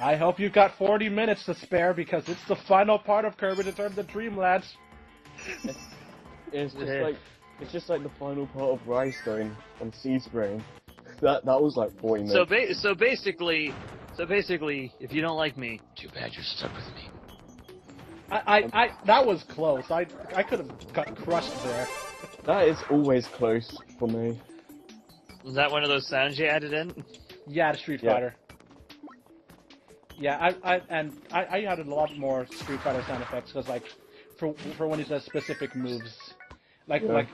I hope you've got 40 minutes to spare because it's the final part of Kirby Return to the Dreamlands. It's just like the final part of Rhinestone and Seaspring. That was like 40 minutes. So basically, if you don't like me, too bad you're stuck with me. That was close. I could have got crushed there. That is always close for me. Was that one of those sounds you added in? Yeah, the Street Fighter. Yeah, I added a lot more Street Fighter sound effects because like for when he does specific moves, for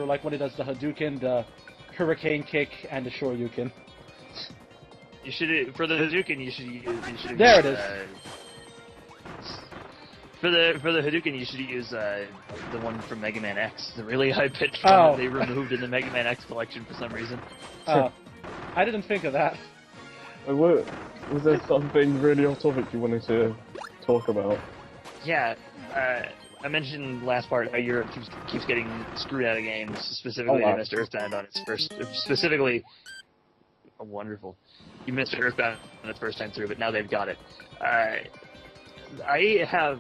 like when he does the Hadouken, the Hurricane Kick, and the Shoryuken. You should for the Hadouken. You should. There it is. For the Hadouken, you should use the one from Mega Man X, the really high-pitched one that they removed in the Mega Man X collection for some reason. I didn't think of that. Was there something really off topic you wanted to talk about? Yeah, I mentioned last part how Europe keeps getting screwed out of games, specifically they missed Earthbound on its first... Specifically... Oh, wonderful. You missed Earthbound on its first time through, but now they've got it. I have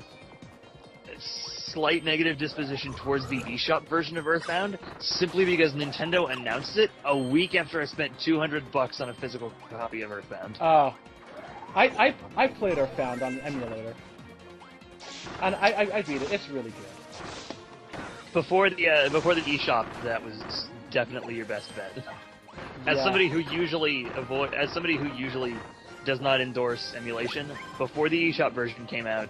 slight negative disposition towards the eShop version of Earthbound, simply because Nintendo announced it a week after I spent $200 on a physical copy of Earthbound. Oh. I played Earthbound on the emulator. And I beat it. It's really good. Before the eShop, that was definitely your best bet. As somebody who usually does not endorse emulation, before the eShop version came out,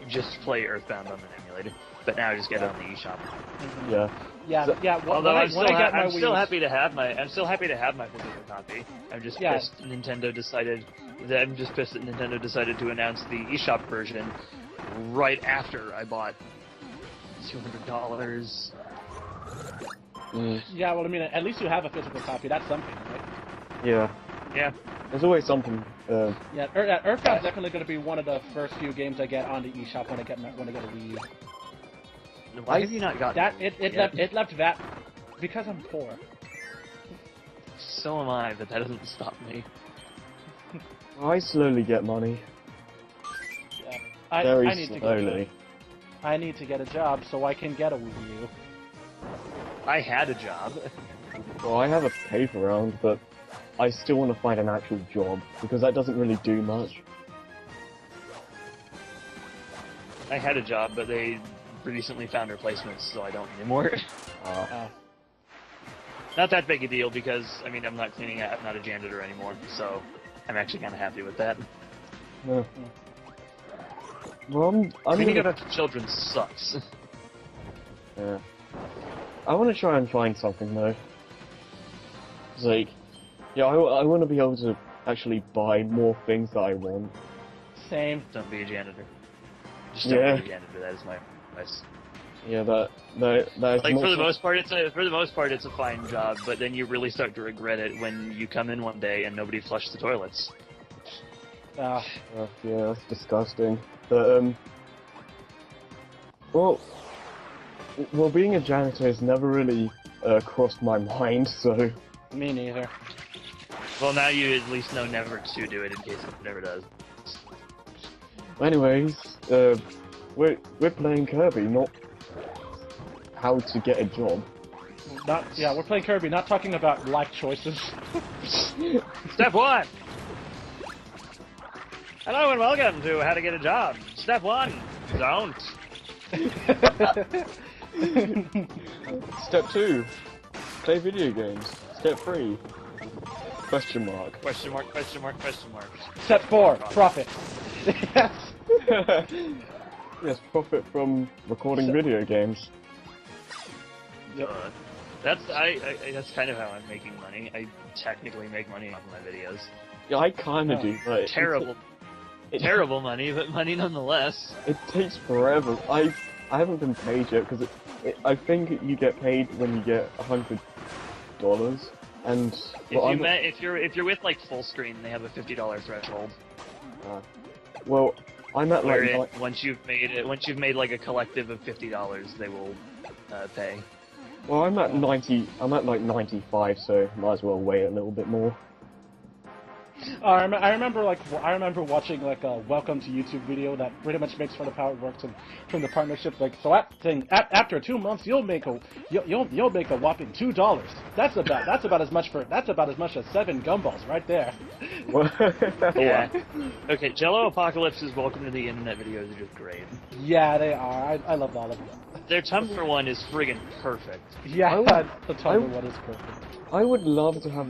just play Earthbound on an emulator. But now I just get it on the eShop. Yeah. Although I'm still happy to have my physical copy. I'm just pissed Nintendo decided to announce the eShop version right after I bought $200. Yeah, well, I mean, at least you have a physical copy. That's something, right? Yeah. Yeah. There's always something. Earthbound's definitely going to be one of the first few games I get on the eShop when I get a Wii U. Why have you not got that? It left that because I'm poor. So am I, but that doesn't stop me. I slowly get money. Yeah. Very slowly. I need to get a job so I can get a Wii U. I had a job. Well, I have a paper round, but I still want to find an actual job, because that doesn't really do much. I had a job, but they recently found replacements, so I don't anymore. Not that big a deal, because, I mean, I'm not cleaning out, I'm not a janitor anymore, so I'm actually kind of happy with that. Yeah. Well, cleaning up after children sucks. Yeah. I want to try and find something, though. It's like, yeah, I want to be able to actually buy more things that I want. Same. Don't be a janitor. Just don't be a janitor, that is my advice. Yeah, that is like for the most part it's a fine job, but then you really start to regret it when you come in one day and nobody flushed the toilets. Yeah, that's disgusting. But well, being a janitor has never really crossed my mind, so... Me neither. Well, now you at least know never to do it in case it never does. Anyways, we're playing Kirby, not how to get a job. We're playing Kirby, not talking about life choices. Step 1! Hello and welcome to How to Get a Job. Step 1, don't. Step 2, play video games. Step 3, question mark. Question mark, question mark, question mark. Step 4, profit. Yes. Yes, profit from recording video games. Yep. That's kind of how I'm making money. I technically make money off of my videos. Yeah, I kinda do, but... Terrible money, but money nonetheless. It takes forever. I haven't been paid yet, because I think you get paid when you get $100, and... if you're with, like, full screen, they have a $50 threshold. Well, I'm at, like... once you've made, like, a collective of $50, they will, pay. Well, I'm at like 95, so might as well wait a little bit more. I remember watching like a welcome to YouTube video that pretty much makes fun of how it works and from the partnership. Like, so after 2 months you'll make a whopping $2. That's about as much as 7 gumballs right there. Yeah. Okay, Jello Apocalypse's welcome to the internet videos are just great. Yeah, they are. I love all of them. Their Tumblr one is friggin' perfect. Yeah, the Tumblr one is perfect. I would love to have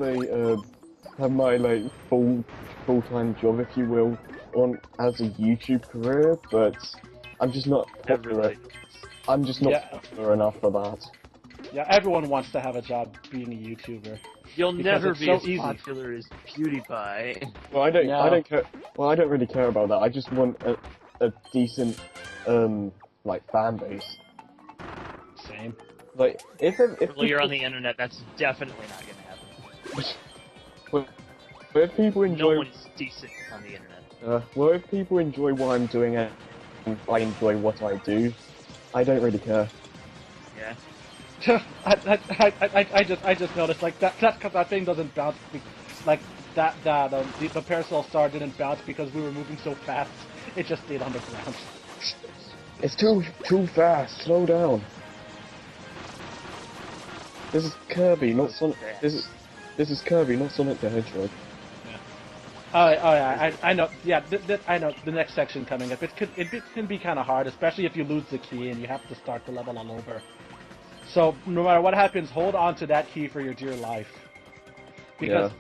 have my like full-time job, if you will, on as a YouTube career, but I'm just not popular. I'm just not popular enough for that. Yeah, everyone wants to have a job being a YouTuber. You'll never be so as easy. popular as PewDiePie. Well, I don't care. Well, I don't really care about that. I just want a decent like fan base. Same. Like if Well, you're on the internet, that's definitely not gonna happen. But if people enjoy, No one's decent on the internet. well, if people enjoy what I'm doing and I enjoy what I do, I don't really care. Yeah. I just noticed like that thing doesn't bounce like the Parasol Star didn't bounce because we were moving so fast. It just stayed on the ground. It's too fast. Slow down. This is Kirby, not Sonic. This is Kirby, not Sonic the Hedgehog. Oh yeah, I know. Yeah, I know the next section coming up. It can be kind of hard, especially if you lose the key and you have to start the level all over. So no matter what happens, hold on to that key for your dear life, because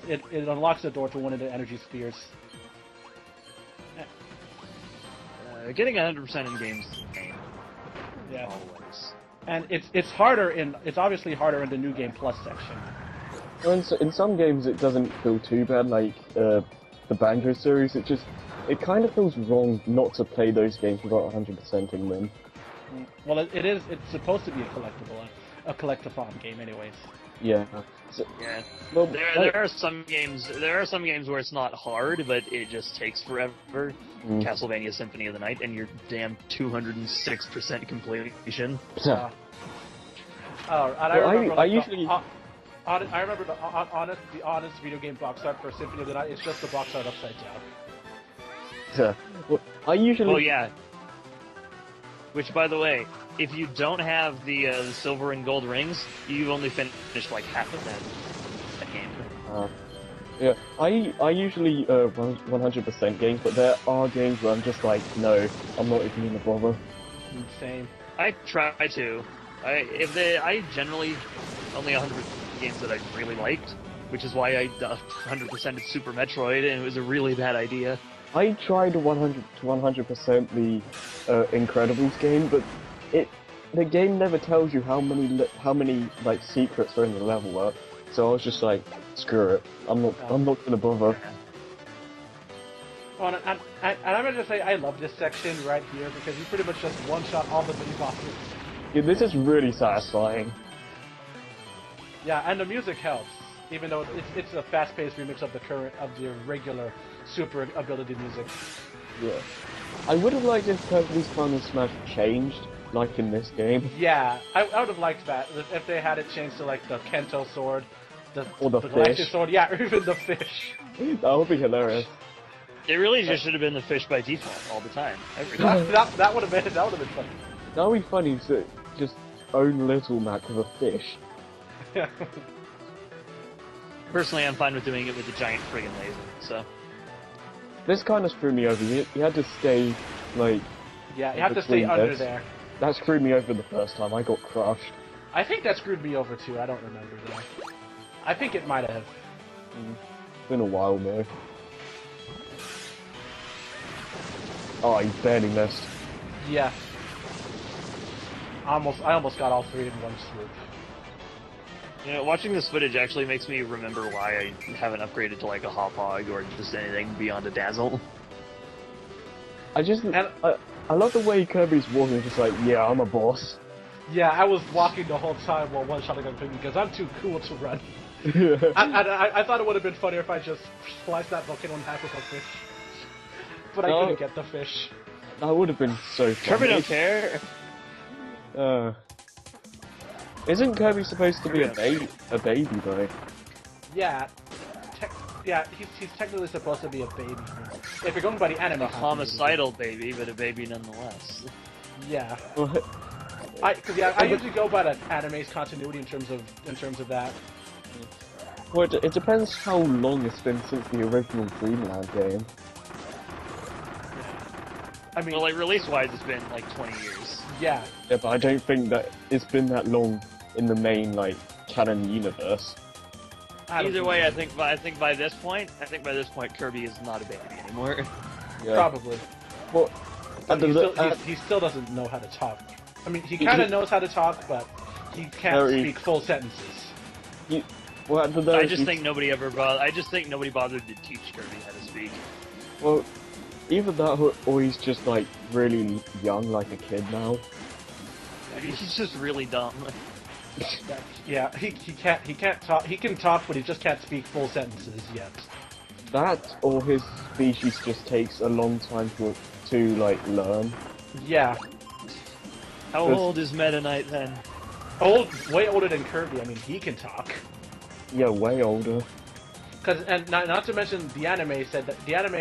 it unlocks the door to one of the energy spheres. Getting 100% in games is a pain. Yeah. Always. And it's obviously harder in the New Game Plus section. Well, in some games it doesn't feel too bad, like the Banjo series. It kind of feels wrong not to play those games without 100% in them. Well, it's supposed to be a collectathon game, anyways. Yeah. So, Yeah. well, There are some games where it's not hard, but it just takes forever. Castlevania Symphony of the Night and your damn 206% completion. I remember the honest video game box art for Symphony of the Night. It's just the box art upside down. well, I usually. Oh yeah. Which, by the way, if you don't have the silver and gold rings, you've only finished like half of that game. Yeah, I usually run 100% games, but there are games where I'm just like, no, I'm not even gonna bother. Same. I try to. I generally only 100 games that I really liked, which is why I 100%ed Super Metroid, and it was a really bad idea. I tried 100% the Incredibles game, but the game never tells you how many like secrets are in the level. So I was just like, screw it. I'm not gonna bother. Oh, and I'm gonna say I love this section right here because you pretty much just one-shot all the mini bosses. Yeah, this is really satisfying. Yeah, and the music helps, even though it's a fast-paced remix of the regular super ability music. Yeah. I would have liked if Kirby's Final Smash changed, like in this game. Yeah, I would have liked that if they had it changed to like the Kento sword, or the Galactic fish. sword. Yeah, or even the fish. That would be hilarious. It really just should have been the fish by default all the time, every time. that would have been funny. That would be funny to just own Little Mac with a fish. Yeah. Personally, I'm fine with doing it with the giant friggin' laser, so. This kind of screwed me over. You had to stay, like... Yeah, you have to stay under there. That screwed me over the first time. I got crushed. I think that screwed me over too. I don't remember though. I think it might have. It's been a while now. Oh, you barely missed. Yeah. I almost got all three in one swoop. You know, watching this footage actually makes me remember why I haven't upgraded to like a Hop Hog or just anything beyond a Dazzle. I love the way Kirby's walking, just like, yeah, I'm a boss. Yeah, I was walking the whole time while one-shotting on Kirby because I'm too cool to run. I thought it would have been funnier if I just sliced that volcano in half with a fish. But I couldn't get the fish. That would have been so funny. Kirby don't care. Isn't Kirby supposed to be a baby though? Yeah. he's technically supposed to be a baby. If you're going by the anime, A homicidal baby, but a baby nonetheless. Yeah. Well, I usually go by the anime's continuity in terms of that. well, it depends how long it's been since the original Dreamland game. I mean, Well, like release-wise, it's been like 20 years. yeah. Yeah, but I don't think that it's been that long in the main, like, canon universe. Either way, I think by this point, Kirby is not a baby anymore. Yeah. Probably. Well, But he still doesn't know how to talk. I mean, he kind of knows how to talk, but he can't speak full sentences. I just think nobody bothered to teach Kirby how to speak. Well, either that or he's just, like, really young, like a kid now. He's just really dumb. Yeah, he can't talk. He can talk, but he just can't speak full sentences yet. That or his species just takes a long time to like learn. Yeah. How old is Meta Knight then? Way older than Kirby. I mean, he can talk. Yeah, way older. And not to mention the anime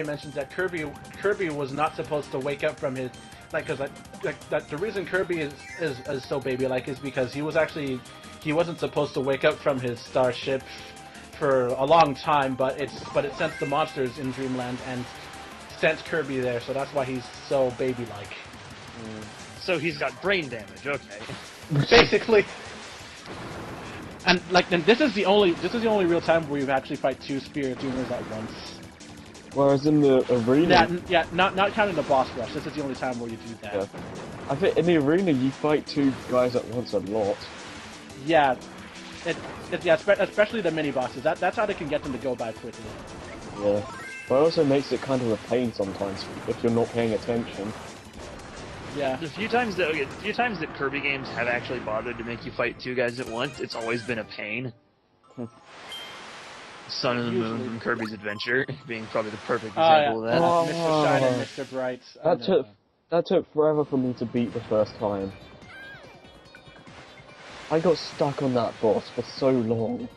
mentions that Kirby was not supposed to wake up from his the reason Kirby is so baby-like is because he wasn't supposed to wake up from his starship for a long time, but it sensed the monsters in Dreamland and sent Kirby there, so that's why he's so baby-like. So he's got brain damage. Okay. Basically. And this is the only real time where you actually fight two Spirit Dreamers at once. Whereas in the arena... Not counting the boss rush, this is the only time where you do that. Yeah. I think in the arena you fight two guys at once a lot. Yeah. Especially the mini-bosses. That's how they can get them to go by quickly. Yeah. But it also makes it kind of a pain sometimes if you're not paying attention. Yeah. The few times that Kirby games have actually bothered to make you fight two guys at once, it's always been a pain. Sun and the Moon from Kirby's Adventure being probably the perfect example of that. Mr. Shine and Mr. Bright. That took forever for me to beat the first time. I got stuck on that boss for so long.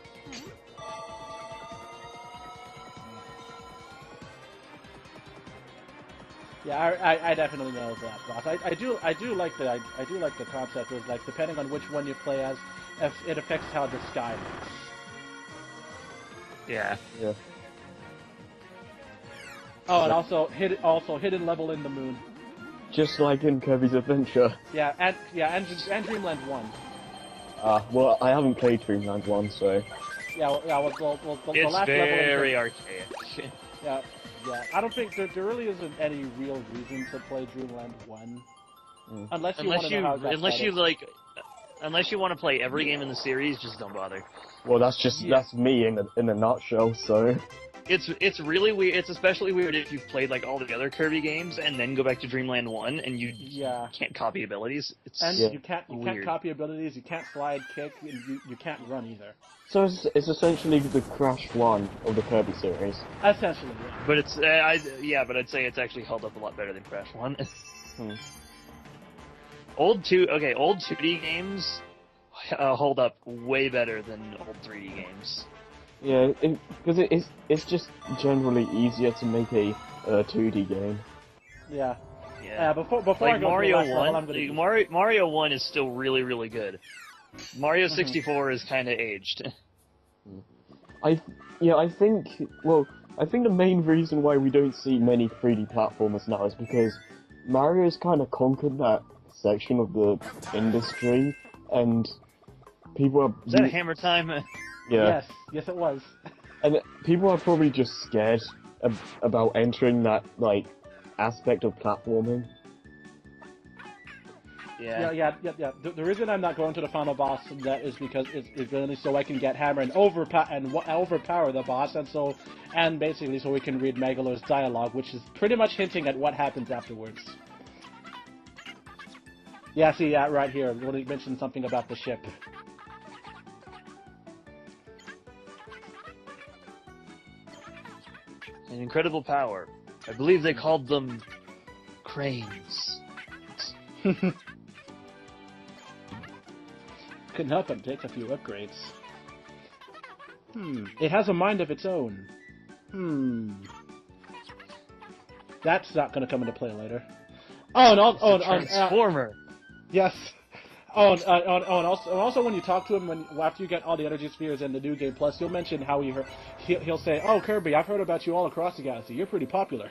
Yeah, I definitely know that boss. I do like the concept of like depending on which one you play as, it affects how the sky looks. Yeah. Yeah. Oh, and also hidden level in the moon. Just like in Kirby's Adventure. Yeah, and Dreamland 1. Well, I haven't played Dreamland 1, so... The It's last level... very archaic. Yeah. I don't think there really isn't any real reason to play Dreamland 1. Unless you want to know how unless you want to play every game in the series, just don't bother. Well, that's me in a nutshell, so... It's really weird. It's especially weird if you've played like all the other Kirby games and then go back to Dreamland 1 and you can't copy abilities. You can't copy abilities. You can't slide, kick, and you can't run either. So it's essentially the Crash 1 of the Kirby series. Essentially, yeah. But it's but I'd say it's actually held up a lot better than Crash 1. Old 2D games hold up way better than old 3D games. Yeah, because it's just generally easier to make a 2D game. Yeah. Before like I go Mario to the last level, 1, Mario 1 is still really, really good. Mario 64 is kind of aged. I think the main reason why we don't see many 3D platformers now is because Mario's kind of conquered that section of the industry, and people are... Is that a Hammer Time? Yeah. Yes, it was. And people are probably just scared about entering that, like, aspect of platforming. Yeah. The reason I'm not going to the final boss that is because it's really so I can get Hammer and overpower the boss, and basically so we can read Megalor's dialogue, which is pretty much hinting at what happens afterwards. Yeah, see, right here, when he mentioned something about the ship. An incredible power. I believe they called them cranes. Couldn't help but take a few upgrades. It has a mind of its own. That's not going to come into play later. Oh, and Transformer. yes. And also when you talk to him after you get all the energy spheres in the New Game Plus, he'll mention how he'll say, "Oh, Kirby, I've heard about you all across the galaxy. You're pretty popular."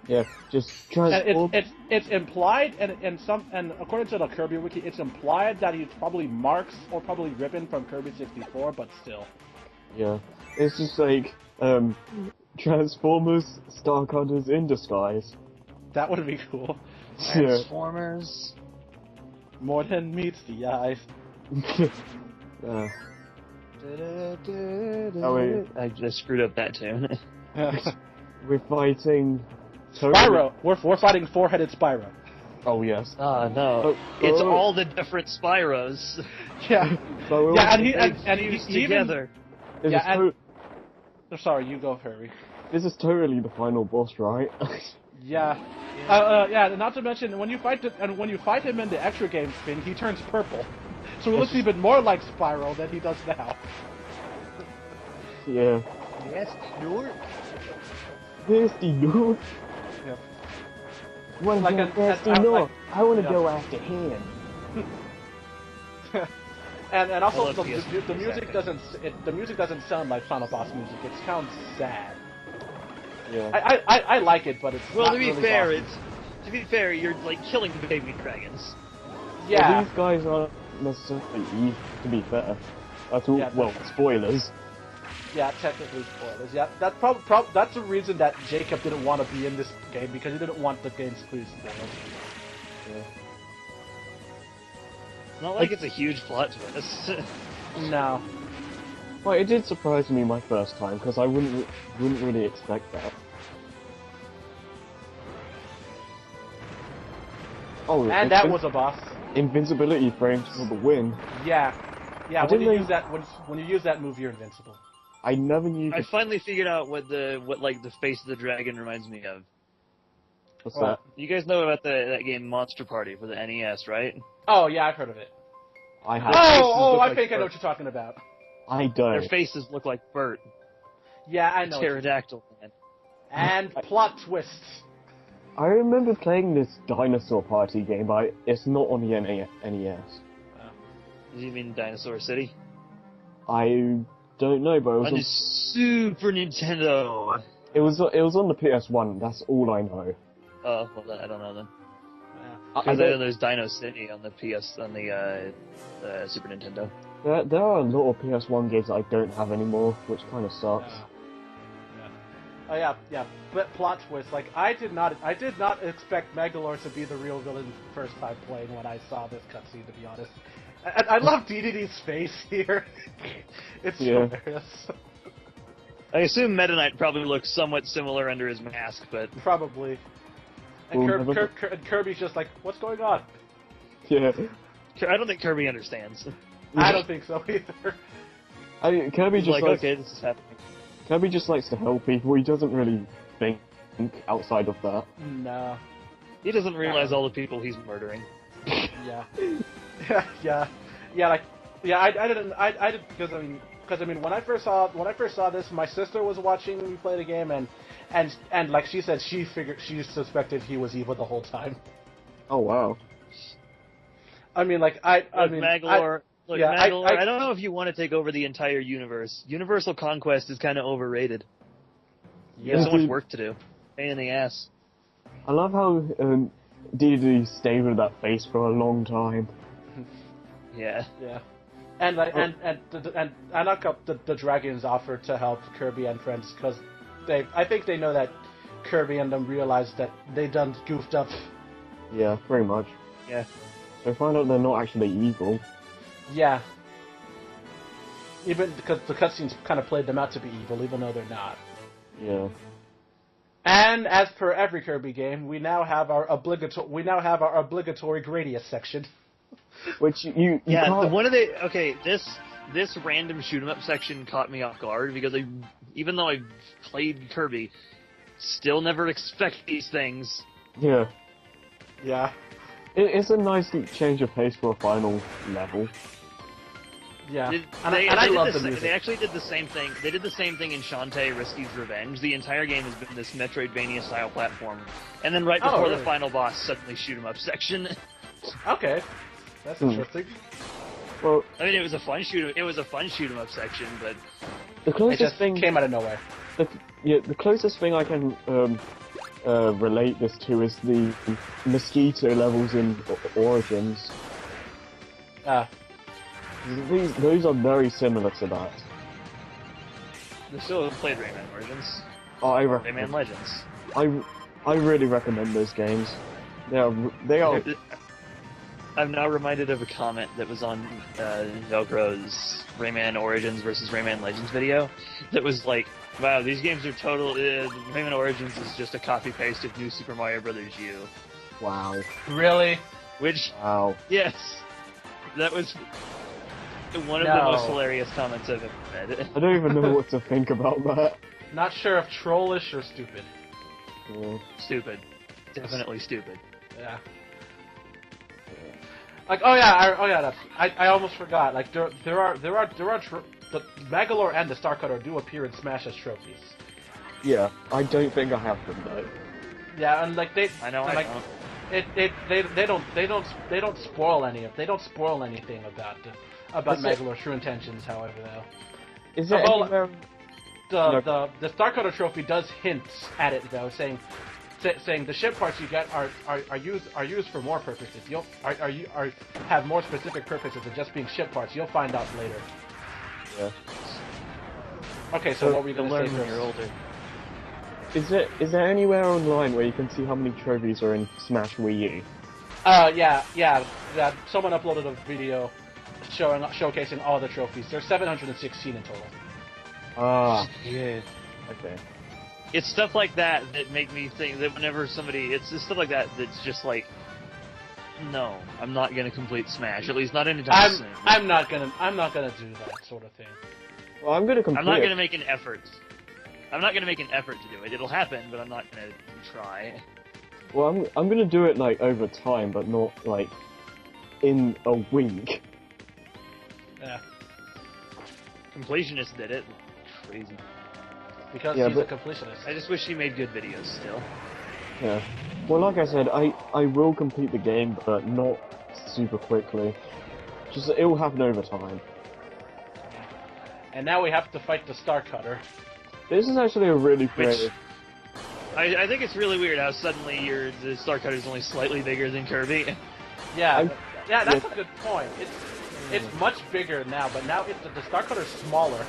Yeah, just transform. It's implied, and according to the Kirby wiki, it's implied that he's probably Marks or probably Ribbon from Kirby 64, but still. Yeah, it's just like Transformers, Starcutters in disguise. That would be cool. Transformers. More than meets the eyes. Oh wait, I just screwed up that tune. we're fighting. Spyro. We're fighting four-headed Spyro. Oh yes. No. It's all the different Spyros. Yeah. And he's he together. Sorry, you go, Kirby. This is totally the final boss, right? Yeah. Not to mention when you fight him in the extra game thing, he turns purple, so he looks even more like Spyro than he does now. Yeah. Yes, Nord. Nasty Nord. Yeah. One Like nasty Nord. I want to go after him. and also the the music doesn't sound like Final Boss music. It sounds sad. Yeah. I like it, but it's not to be really fair, awesome. to be fair, you're like killing baby dragons. Yeah. Well, these guys aren't necessarily evil, to be fair. That's all. Yeah, well, spoilers. Yeah, technically spoilers. Yeah, that's that's the reason that Jacob didn't want to be in this game, because he didn't want the game's clues spoiled. Yeah. It's not like it's a huge plot twist. No. Well, it did surprise me my first time because I wouldn't really expect that. Oh, And that was a boss. invincibility frames for the win. Yeah. Yeah, I when you didn't use that when you use that move, you're invincible. I never knew. I finally figured out what like the face of the dragon reminds me of. What's What? that? You guys know about that game Monster Party for the NES, right? Oh yeah, I've heard of it. I have. I think I know what you're talking about. I don't. Their faces look like Bert, Yeah, I know. pterodactyl man. And plot twists. I remember playing this Dinosaur Party game, but it's not on the NES. Do you mean Dinosaur City? I don't know, but it was On the Super Nintendo. it was on the PS1. That's all I know. Oh, well, then I don't know then. Yeah. I Because I know don't, there's Dino City on the Super Nintendo. there are a lot of PS1 games that I don't have anymore, which kind of sucks. Oh yeah. But plot twist. Like I did not expect Megalor to be the real villain first time playing when I saw this cutscene. To be honest, and I love DDD's face here. It's hilarious. I assume Meta Knight probably looks somewhat similar under his mask, but Probably. And Well, Kirby's just like, what's going on? Yeah. I don't think Kirby understands. I don't think so either. Kirby He's just like, likes, okay, this is happening. Kirby just likes to help people. He doesn't really think outside of that. No. He doesn't realize all the people he's murdering. Yeah. yeah. I didn't because I mean when I first saw this, my sister was watching me play the game, and like she said, she suspected he was evil the whole time. Oh wow. I mean, Magalor. yeah, Magalor, I don't know if you want to take over the entire universe. Universal Conquest is kind of overrated. You have so much work to do. Pain in the ass. I love how DD stayed with that face for a long time. Yeah. Yeah. And I knock up the dragons offered to help Kirby and friends because I think they know that Kirby and them realize that they done goofed up. Yeah, pretty much. Yeah. They find out they're not actually evil. Yeah. Even because the cutscenes kind of played them out to be evil, even though they're not. Yeah. And as per every Kirby game, we now have our obligatory Gradius section. Which you Yeah, can't... this random shoot 'em up section caught me off guard because even though I played Kirby, still never expect these things. Yeah. Yeah. It's a nice change of pace for a final level. Yeah, They love the music. They actually did the same thing. They did the same thing in Shantae Risky's Revenge. The entire game has been this Metroidvania-style platform, and then right before really? the final boss, suddenly shoot-'em-up section. Okay, that's interesting. Well, I mean, it was a fun shoot-'em-up section, but the It closest just thing, came out of nowhere. the closest thing I can relate this to is the mosquito levels in Origins. Those are very similar to that. they still haven't played Rayman Origins. I Rayman recommend. Legends. I really recommend those games. They are. I'm now reminded of a comment that was on Velcro's Rayman Origins versus Rayman Legends video that was like, wow, these games are total... Rayman Origins is just a copy-paste of New Super Mario Bros. U. Wow. Really? Which, Wow. yes, that was one of the most hilarious comments I've ever read. I don't even know what to think about that. Not sure if trollish or stupid. Stupid. Definitely stupid. Yeah. Like, I almost forgot. Like, the Magalore and the Star Cutter do appear in Smash as trophies. Yeah, I don't think I have them though. Yeah, and like I know, like, I don't. they don't spoil anything about Magalore's true intentions. However, though, Is there Well, anywhere? the Star Cutter trophy does hint at it though, saying the ship parts you get are used for more purposes. Have more specific purposes than just being ship parts. You'll find out later. Yeah. Okay, so what were you You'll gonna learn say when first? you're older. Is there anywhere online where you can see how many trophies are in Smash Wii U? Yeah. Someone uploaded a video showcasing all the trophies. There's 716 in total. Ah, Yeah. okay. It's stuff like that that make me think that whenever it's stuff like that that's just like, no, I'm not gonna complete Smash. At least not anytime soon. I'm not gonna do that sort of thing. Well, I'm gonna complete. I'm not gonna make an effort. I'm not gonna make an effort to do it. It'll happen, but I'm not gonna try. Well, I'm gonna do it like over time, but not like in a week. Yeah, Completionist did it. Crazy. because Yeah, he's a but- completionist. I just wish he made good videos still. Yeah. Well, like I said, I will complete the game, but not super quickly. Just it will happen over time. And now we have to fight the Star Cutter. This is actually a really creative. I think it's really weird how suddenly the Star Cutter is only slightly bigger than Kirby. Yeah, that's a good point. It's much bigger now, but now the Star Cutter's smaller.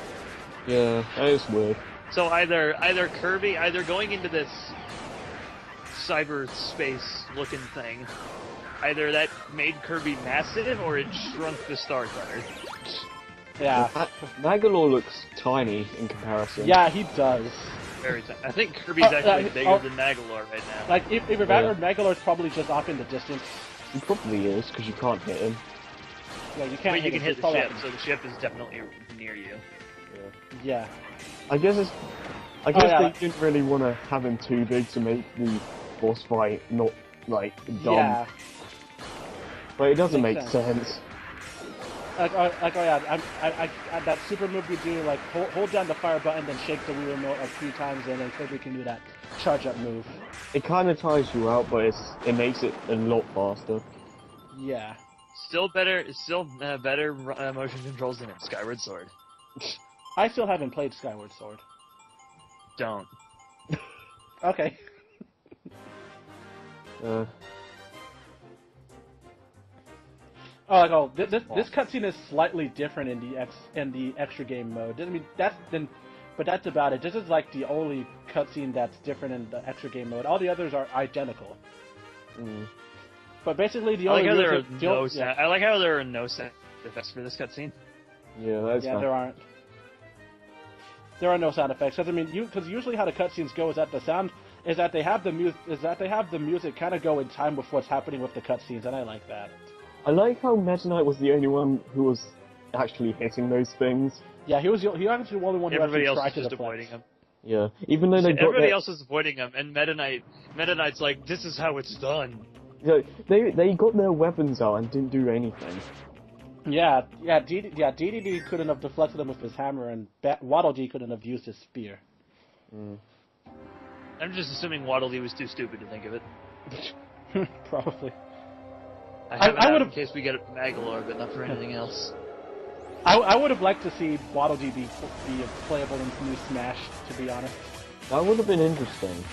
Yeah, that is weird. So either Kirby, going into this cyberspace looking thing, either that made Kirby massive or it shrunk the Star Cutter. Yeah. Magalore looks tiny in comparison. Yeah, he does. Very I think Kirby's actually bigger than Magalore right now. Like, either that or Magalore's probably just off in the distance. He probably is, because you can't hit him. Yeah, you can't. But you can hit the probably ship, so the ship is definitely near you. Yeah. I guess they didn't really want to have him too big to make the boss fight not, like, dumb. Yeah. But it doesn't make Makes sense. That super move you do, like, hold down the fire button, then shake the Wii remote a few times, and then Kirby can do that charge-up move. It kind of tires you out, but it makes it a lot faster. Yeah. Still better motion controls than in Skyward Sword. I still haven't played Skyward Sword. Don't. Okay. This cutscene is slightly different in the extra game mode. I mean, but that's about it. This is like the only cutscene that's different in the extra game mode. All the others are identical. Mm. But basically, the I only like how there are reason- no yeah. sound. I like how there are no sound effects for this cutscene. Yeah, that's Yeah, fine. there aren't. There are no sound effects because usually how the cutscenes go is that they have the music kind of go in time with what's happening with the cutscenes, and I like that. I like how Meta Knight was the only one who was actually hitting those things. Yeah, he was actually the only one who Everybody actually else tried is to just deflect. avoiding him. Yeah, even though they got Everybody else is avoiding him, and Meta Knight's like, this is how it's done. they got their weapons out and didn't do anything. DDD couldn't have deflected him with his hammer, and Waddle Dee couldn't have used his spear. Mm. I'm just assuming Waddle Dee was too stupid to think of it. Probably. I would in case we get it from Aguilar, but not for anything else. I would have liked to see Waddle Dee be playable in New Smash, to be honest. That would have been interesting.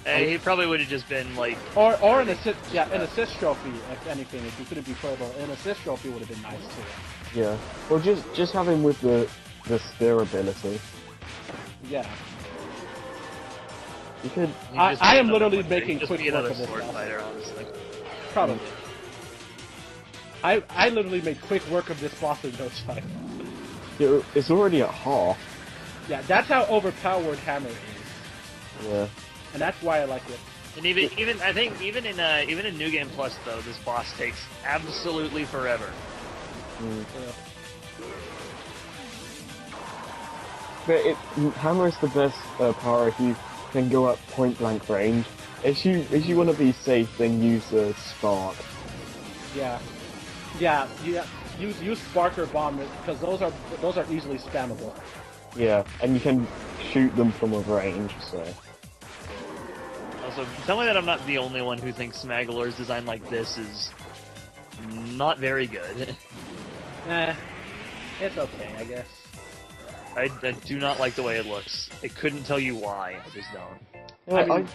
He probably would have just been like... Or an assist trophy, if anything, if he couldn't be playable. An assist trophy would have been nice, too. Yeah. Well, just have him with the spear ability. Yeah. You could... I am literally making quick work of this sword fighter, honestly. Probably. I literally made quick work of this boss in no time. It's already at half. Yeah, that's how overpowered Hammer is. Yeah. And that's why I like it. And even in New Game Plus though, this boss takes absolutely forever. Mm. Yeah. But Hammer is the best power if you can go at point blank range. If you want to be safe, then use Spark. Yeah. Use Spark or Bomb because those are easily spammable. Yeah, and you can shoot them from a range. So. Also, tell me that I'm not the only one who thinks Smaglor's design like this is not very good. It's okay, I guess. I do not like the way it looks. I couldn't tell you why. I just don't. I mean,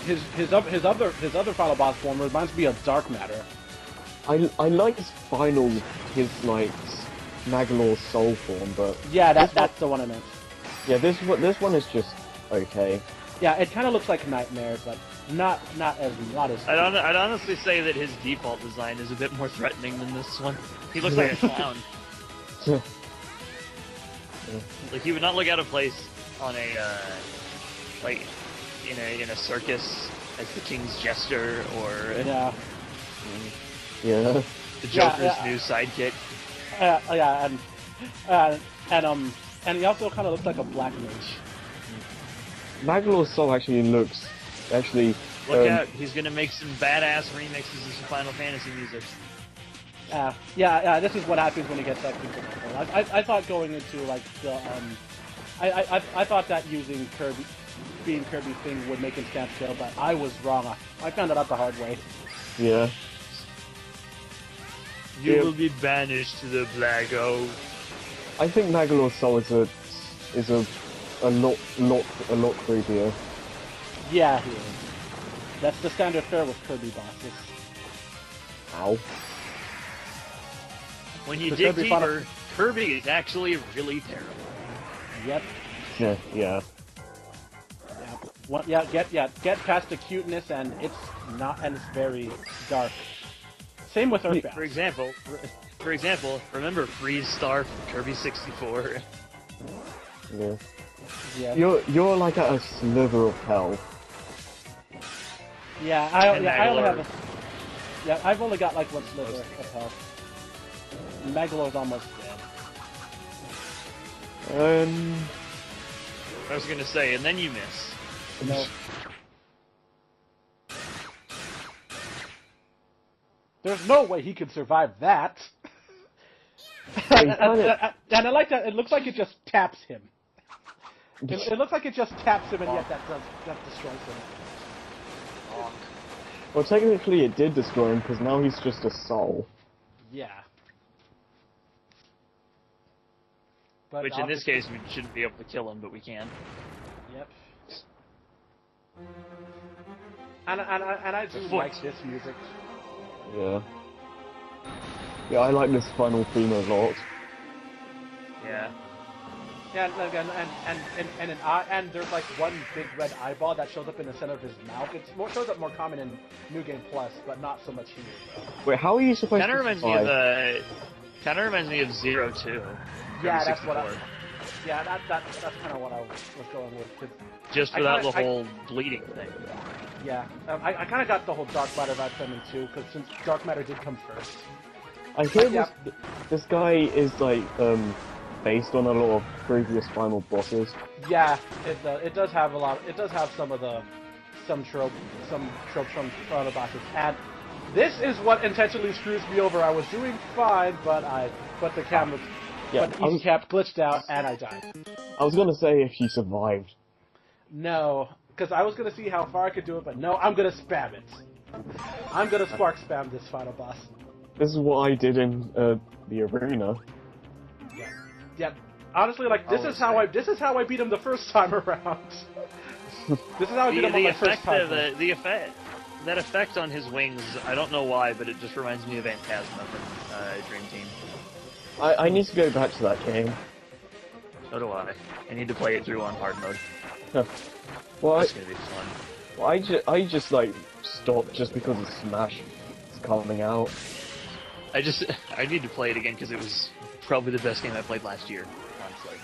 his other final boss form reminds me of Dark Matter. I like his like Smaglor's soul form, but yeah, that's the one I meant. Yeah, this one is just okay. Yeah, it kind of looks like Nightmare, but not as. I'd honestly say that his default design is a bit more threatening than this one. He looks like a clown. Like he would not look out of place on a like in a circus as the king's jester or yeah the Joker's new sidekick. And he also kind of looks like a black mage. Maglor's soul actually looks Look out! He's gonna make some badass remixes of some Final Fantasy music. This is what happens when he gets that control. I thought going into like the I thought that using being Kirby's thing would make him stand still, but I was wrong. I found it out the hard way. Yeah. You will be banished to the Black Oak. I think Maglor's soul is a lot creepier. Yeah, he is. That's the standard fare with Kirby bosses. Ow. When you dig deeper, Kirby is actually really terrible. Yep. Yeah. Get past the cuteness and it's very dark. Same with Earthbound. For example, remember Freeze Star from Kirby 64? Yeah. You're like at a sliver of hell. Yeah, I only have I've only got like one sliver of health. Maglor's almost dead. I was gonna say, and then you miss. No. There's no way he could survive that. And I like that. It looks like it just taps him. It looks like it just taps him, and yet that destroys him. Well, technically it did destroy him, because now he's just a soul. Yeah. But which in this case we shouldn't be able to kill him, but we can. Yep. And I do like this music. Yeah. Yeah, I like this final theme a lot. Yeah. Yeah, and there's like one big red eyeball that shows up in the center of his mouth. It shows up more common in New Game Plus, but not so much here. Wait, how are you supposed to? Kind of reminds me of Zero 2. Yeah, that's what I. Yeah, that's kind of what I was going with. Just for that whole bleeding thing. Yeah, I kind of got the whole Dark Matter vibe from him too, because since Dark Matter did come first. I hear this guy is like based on a lot of previous final bosses. Yeah, it does have a lot. It does have some tropes from final bosses, This is what intentionally screws me over. I was doing fine, but the camera, Yeah, but the easy cap glitched out and I died. I was gonna say if you survived. No, because I was gonna see how far I could do it, but no, I'm gonna spam it. I'm gonna spark spam this final boss. This is what I did in the arena. Yeah, yeah. Honestly, like this is how I beat him the first time around. This is how I beat him on my first time. That effect on his wings, I don't know why, but it just reminds me of Phantasma from Dream Team. I need to go back to that game. So do I. I need to play it through on hard mode. Well, That's gonna be fun. well, I just like stopped just because of Smash is coming out. I need to play it again because it was probably the best game I played last year, honestly.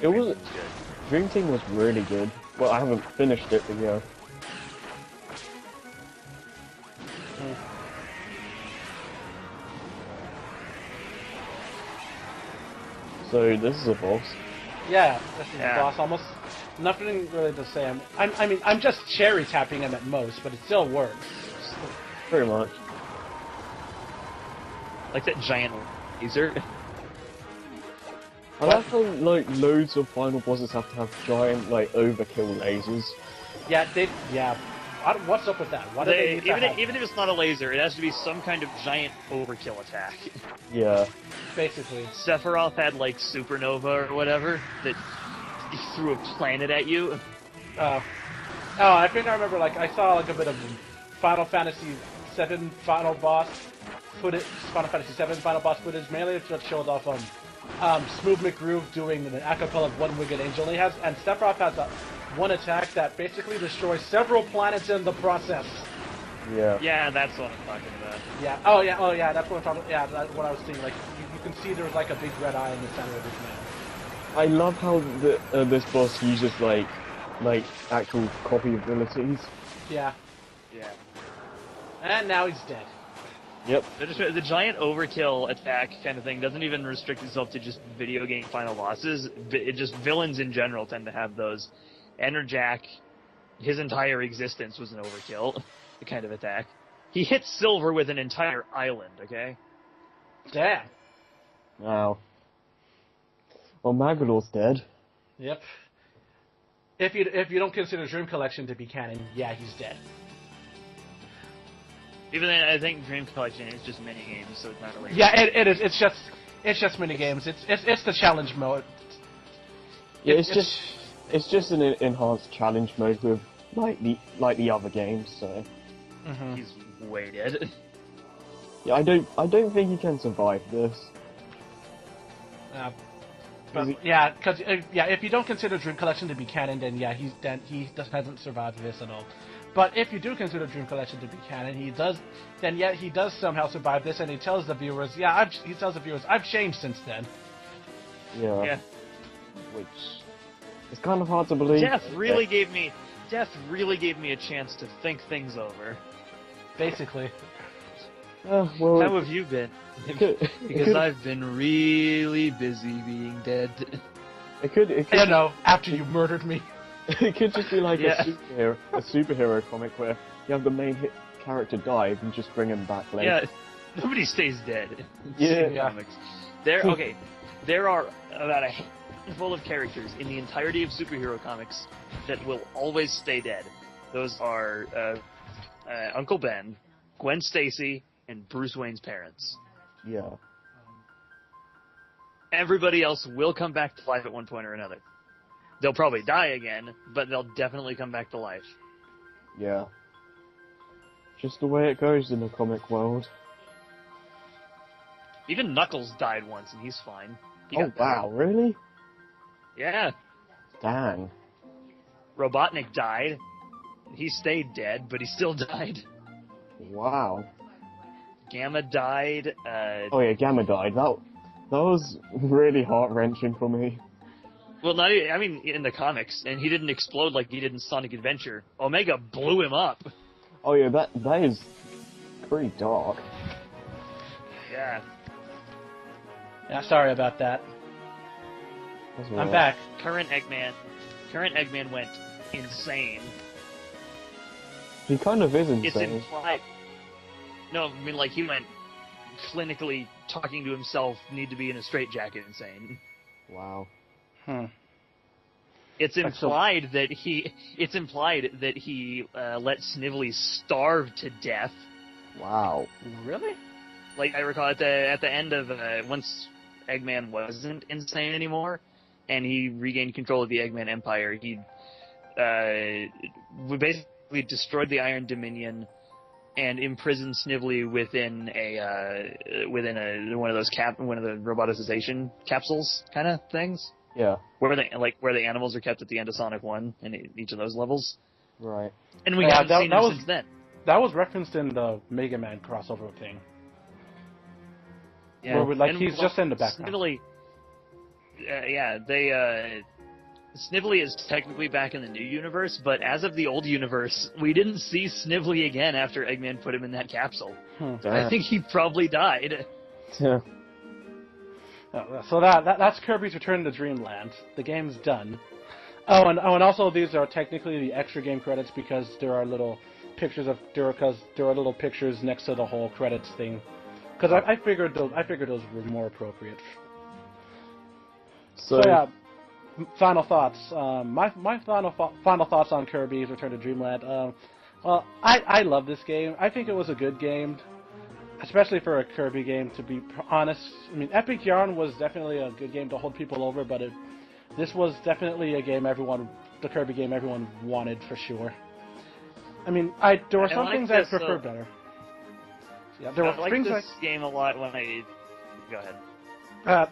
It was good. Dream Team was really good. Well, I haven't finished it, but yeah. So this is a boss. Yeah, this is the boss. Almost nothing really to say. I mean, I'm just cherry tapping him at most, but it still works. Pretty much. Like that giant laser. I like how like loads of final bosses have to have giant like overkill lasers. Yeah, what's up with that? Why do they need to have... Even if it's not a laser, it has to be some kind of giant overkill attack. Yeah. Basically. Sephiroth had like supernova or whatever that he threw a planet at you. Oh, I think I remember. Like I saw like a bit of Final Fantasy VII final boss footage. Final Fantasy VII final boss footage. Mainly it just showed off Smooth McGroove doing an acapella of One Winged Angel. And Sephiroth has one attack that basically destroys several planets in the process. Yeah. Yeah, that's what I'm talking about. Yeah. Oh yeah. That's what I'm talking about. Yeah, that's what I was seeing. Like you can see there's like a big red eye in the center of his mouth. I love how this boss uses like actual copy abilities. Yeah. Yeah. And now he's dead. Yep. The giant overkill attack kind of thing doesn't even restrict itself to just video game final bosses. It just villains in general tend to have those. Enerjack, his entire existence was an overkill kind of attack. He hit Silver with an entire island, okay? Damn. Wow. Well, Magador's dead. Yep. If you don't consider Dream Collection to be canon, yeah, he's dead. Even then, I think Dream Collection is just mini games, so it's not really. Yeah, it is. It's just mini games. It's the challenge mode. It's just an enhanced challenge mode with like the other games. So. Mm-hmm. He's way dead. Yeah, I don't think he can survive this. But yeah, because if you don't consider Dream Collection to be canon, then yeah, he hasn't survived this at all. But if you do consider Dream Collection to be canon, he does somehow survive this, and he tells the viewers, I've changed since then. Yeah. Yeah. Which is kind of hard to believe. Death really gave me a chance to think things over. Basically. Well, how have you been? Because I've been really busy being dead. It could. I don't know. After you murdered me. It could just be like a superhero comic where you have the main character die and just bring him back later. Yeah, nobody stays dead. Yeah. Comics. There are about a handful of characters in the entirety of superhero comics that will always stay dead. Those are Uncle Ben, Gwen Stacy, and Bruce Wayne's parents. Yeah. Everybody else will come back to life at one point or another. They'll probably die again, but they'll definitely come back to life. Yeah. Just the way it goes in the comic world. Even Knuckles died once, and he's fine. Oh, wow, really? Yeah. Dang. Robotnik died. He stayed dead, but he still died. Wow. Gamma died. Oh yeah, Gamma died. That was really heart-wrenching for me. Well, in the comics, and he didn't explode like he did in Sonic Adventure. Omega blew him up. Oh yeah, that is pretty dark. Yeah. Yeah, sorry about that. Right. I'm back. Current Eggman went insane. He kind of is insane. It's implied. No, I mean, like, he went clinically talking to himself, need to be in a straitjacket insane. Wow. It's implied that he let Snively starve to death. Wow. Really? Like, I recall at the end of once Eggman wasn't insane anymore, and he regained control of the Eggman Empire, he basically destroyed the Iron Dominion and imprisoned Snively within one of those one of the roboticization capsules kind of things. Yeah. Where the animals are kept at the end of Sonic 1 in each of those levels. Right. And we haven't seen him since then. That was referenced in the Mega Man crossover thing. Yeah. Where he's just in the background. Snively, Snively is technically back in the new universe, but as of the old universe, we didn't see Snively again after Eggman put him in that capsule. I think he probably died. Yeah. So that's Kirby's Return to Dreamland. The game's done. Oh, and also these are technically the extra game credits because there are little pictures next to the whole credits thing. Because I figured those were more appropriate. So yeah, final thoughts. My final thoughts on Kirby's Return to Dreamland. Well, I love this game. I think it was a good game, especially for a Kirby game. To be honest, I mean, Epic Yarn was definitely a good game to hold people over, but this was definitely a game the Kirby game everyone wanted for sure. I mean, there were some things I preferred better. Yeah, there were things this game a lot when I... Go ahead.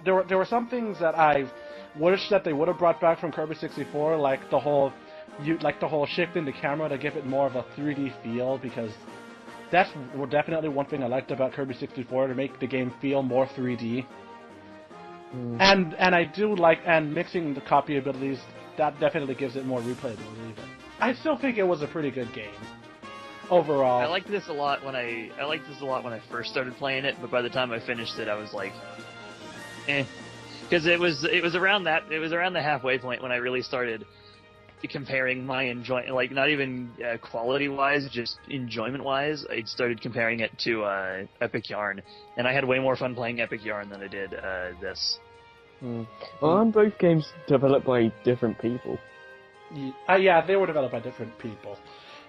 There were some things that I wish that they would have brought back from Kirby 64, like the whole shift in the camera to give it more of a 3D feel, because that's definitely one thing I liked about Kirby 64, to make the game feel more 3D. And I do like, and mixing the copy abilities, that definitely gives it more replayability. But I still think it was a pretty good game overall. I liked this a lot when I first started playing it, but by the time I finished it, I was like, because it was around the halfway point when I really started comparing my enjoyment, like not even quality wise, just enjoyment wise. I started comparing it to Epic Yarn, and I had way more fun playing Epic Yarn than I did this. Well, aren't both games developed by different people? Yeah, they were developed by different people.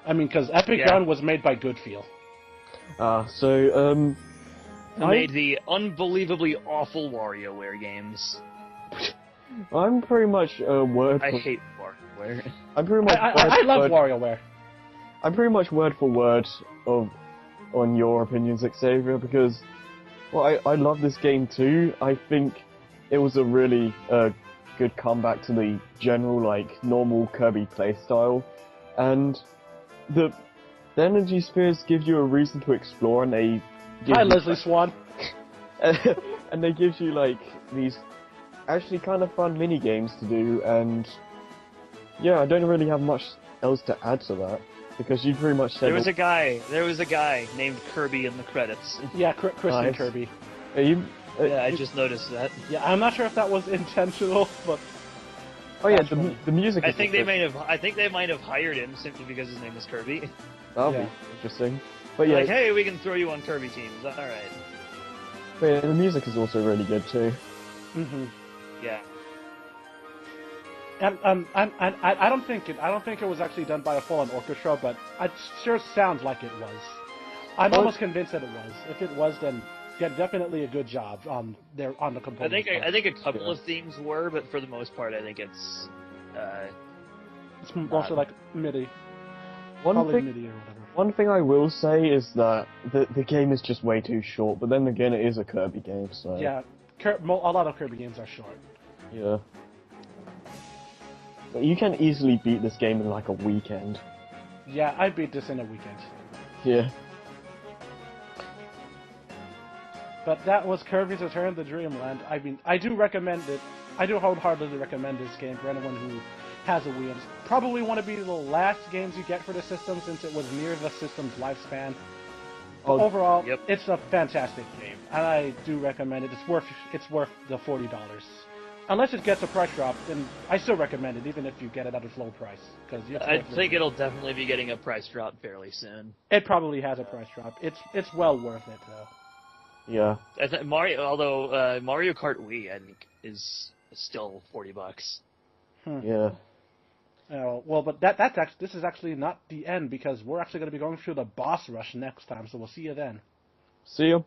I mean, because Epic Yarn was made by Goodfeel. Who made the unbelievably awful WarioWare games. I'm pretty much word. I hate WarioWare. I'm pretty much. I love WarioWare. I'm pretty much word for word on your opinions, Xavier, because I love this game too. I think it was a really good comeback to the general normal Kirby playstyle, and the energy spheres give you a reason to explore, and they Hi, Leslie Swan. and they give you these actually kind of fun mini games to do, and yeah, I don't really have much else to add to that because you pretty much said there was a guy named Kirby in the credits. Yeah, Christian Kirby. Yeah, I just noticed that. Yeah, I'm not sure if that was intentional, but oh yeah, the music. I think they might have hired him simply because his name is Kirby. That'll be interesting. But yeah, hey, we can throw you on Kirby teams. All right. But yeah, the music is also really good too. Yeah. And I don't think it was actually done by a full-on orchestra, but it sure sounds like it was. I'm almost convinced that it was. If it was, then definitely a good job on the components. I think a couple of themes were, but for the most part, I think it's mostly like MIDI. One thing I will say is that the game is just way too short, but then again, it is a Kirby game, so... Yeah, a lot of Kirby games are short. Yeah. But you can easily beat this game in a weekend. Yeah, I beat this in a weekend. Yeah. But that was Kirby's Return to Dreamland. I mean, I do recommend it. I do wholeheartedly recommend this game for anyone who has a Wii. It's probably one of the last games you get for the system since it was near the system's lifespan. But overall, it's a fantastic game, and I do recommend it. It's worth the $40. Unless it gets a price drop, then I still recommend it, even if you get it at a low price. I think it'll definitely be getting a price drop fairly soon. It probably has a price drop. It's well worth it, though. Yeah. Mario Kart Wii, I think, is still $40. Yeah. Oh, well, but this is actually not the end, because we're actually going to be going through the boss rush next time, so we'll see you then. See you.